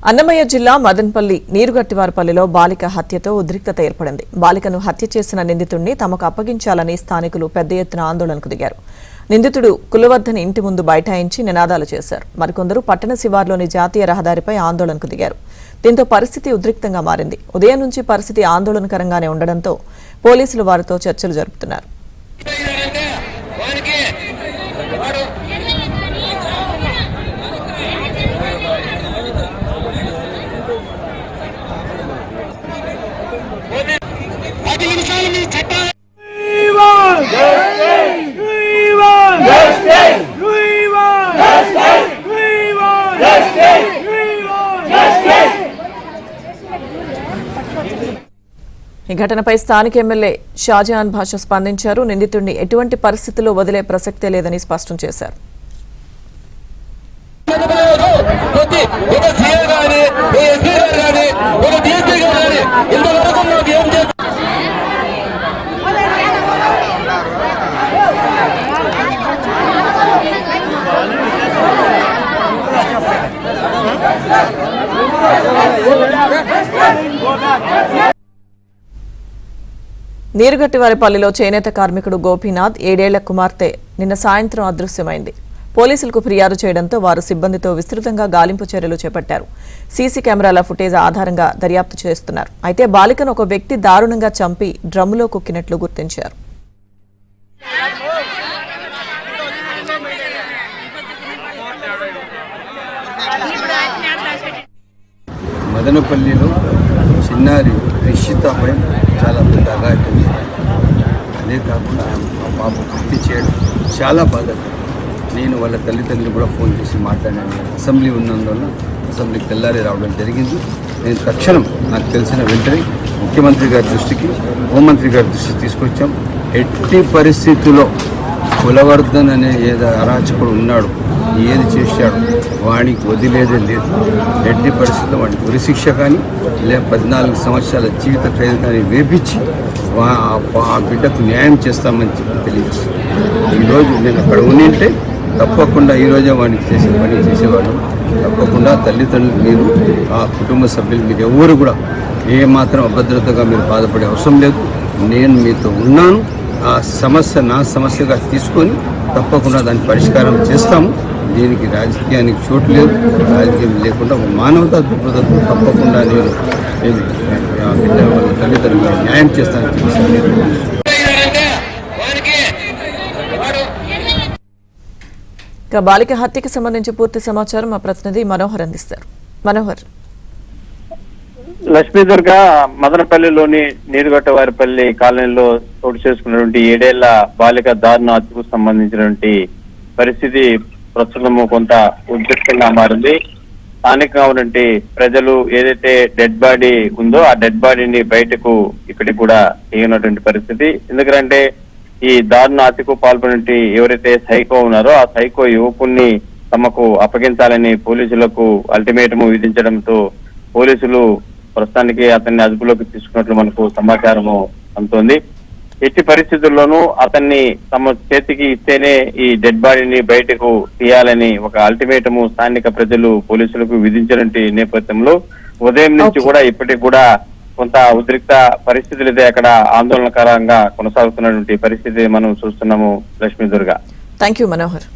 అన్నమయ్య జిల్లా మదన్పల్లి నీరుగట్టివారిపల్లిలో బాలిక హత్యతో ఉద్రిక్తత ఏర్పడింది. బాలికను హత్య చేసిన నిందితుడిని తమకు అప్పగించాలని స్థానికులు పెద్ద ఎత్తున ఆందోళనకు దిగారు. నిందితుడు కులవర్ధన్ ఇంటి ముందు బైఠాయించి నినాదాలు చేశారు. మరికొందరు పట్టణ శివార్లోని జాతీయ రహదారిపై ఆందోళనకు దిగారు. దీంతో పరిస్థితి ఉద్రిక్తంగా మారింది. ఉదయం నుంచి పరిస్థితి ఆందోళనకరంగానే ఉండడంతో పోలీసులు వారితో చర్చలు జరుపుతున్నారు. ఈ ఘటనపై స్థానిక ఎమ్మెల్యే షాజహాన్ భాష స్పందించారు. నిందితుడిని ఎటువంటి పరిస్థితుల్లో వదిలే ప్రసక్తే లేదని స్పష్టం చేశారు. నీరుగట్టివారిపల్లిలో చేనేత కార్మికుడు గోపీనాథ్ 7 ఏళ్ల కుమార్తె నిన్న సాయంత్రం అదృశ్యమైంది. పోలీసులకు ఫిర్యాదు చేయడంతో వారు సిబ్బందితో విస్తృతంగా గాలింపు చర్యలు చేపట్టారు. సీసీ కెమెరాల ఫుటేజ్ ఆధారంగా దర్యాప్తు చేస్తున్నారు. అయితే బాలికను ఒక వ్యక్తి దారుణంగా చంపి డ్రమ్ములో కుక్కినట్లు గుర్తించారు. మదనపల్లిలో చిన్నారి నిశ్చితపై చాలా పెద్ద అఘాయితం. అదే కాకుండా ఆ పాప హత్య చేయడం చాలా బాధాకరం. నేను వాళ్ళ తల్లిదండ్రులు కూడా ఫోన్ చేసి మాట్లాడాను. అసెంబ్లీ ఉన్నందువల్ల అసెంబ్లీకి తెల్లారి రావడం జరిగింది. నేను తక్షణం నాకు తెలిసిన వెంటనే ముఖ్యమంత్రి గారి దృష్టికి, హోంమంత్రి గారి దృష్టికి తీసుకొచ్చాం. ఎట్టి పరిస్థితుల్లో కులవర్ధన్ అనే ఏదో అరాచకుడు ఉన్నాడు, ఏది చేశాడు వాడికి వదిలేదే లేదు. ఎట్టి పరిస్థితుల్లో వాడికి ఉరిశిక్ష కానీ లేదా 14 సంవత్సరాల జీవిత ఖైదు కానీ వేపించి ఆ బిడ్డకు న్యాయం చేస్తామని చెప్పి తెలియజేస్తాను. ఈరోజు నేను అక్కడ ఉండింటే తప్పకుండా ఈరోజే వాడికి చేసే పని చేసేవాడు. తప్పకుండా తల్లిదండ్రులు మీరు, ఆ కుటుంబ సభ్యులు మీరు ఎవరు కూడా ఏమాత్రం అభద్రతగా మీరు బాధపడే అవసరం లేదు. నేను మీతో ఉన్నాను. ఆ సమస్య నా సమస్యగా తీసుకొని తప్పకుండా దాన్ని పరిష్కారం చేస్తాము. దీనికి రాజకీయానికి చోటు లేదు. రాజకీయం లేకుండా మానవతా దృక్పథంతో తప్పకుండా నేను వాళ్ళ తల్లిదండ్రులకు న్యాయం చేస్తానని చెప్పి. బాలిక హత్యకి సంబంధించి పూర్తి సమాచారం మా ప్రతినిధి మనోహర్ అందిస్తారు. మనోహర్. లక్ష్మీదుర్గ మదనపల్లిలోని నీరుగట్టవారిపల్లి కాలనీలో చోటు చేసుకున్నటువంటి 7 ఏళ్ల బాలిక దారుణ హత్యకు సంబంధించినటువంటి పరిస్థితి ప్రస్తుతము కొంత ఉద్రిక్తంగా మారింది. స్థానికంగా ఉన్నటువంటి ప్రజలు ఏదైతే డెడ్ బాడీ ఉందో ఆ డెడ్ బాడీని బయటకు ఇక్కడికి కూడా తీయనటువంటి పరిస్థితి. ఎందుకంటే ఈ దారుణ హత్యకు పాల్పడినటువంటి ఎవరైతే సైకో ఉన్నారో ఆ సైకో యువకుణ్ణి తమకు అప్పగించాలని పోలీసులకు అల్టిమేటం విధించడంతో పోలీసులు ప్రస్తుతానికి అతన్ని అదుపులోకి తీసుకున్నట్లు మనకు సమాచారము అందుతోంది. ఎట్టి పరిస్థితుల్లోనూ అతన్ని తమ చేతికి ఇస్తేనే ఈ డెడ్ బాడీని బయటకు తీయాలని ఒక అల్టిమేటము స్థానిక ప్రజలు పోలీసులకు విధించినటువంటి నేపథ్యంలో ఉదయం నుంచి కూడా ఇప్పటికి కూడా కొంత ఉద్రిక్త పరిస్థితులు అయితే అక్కడ ఆందోళనకరంగా కొనసాగుతున్నటువంటి పరిస్థితి మనం చూస్తున్నాము. లక్ష్మీదుర్గ. Thank you Manohar.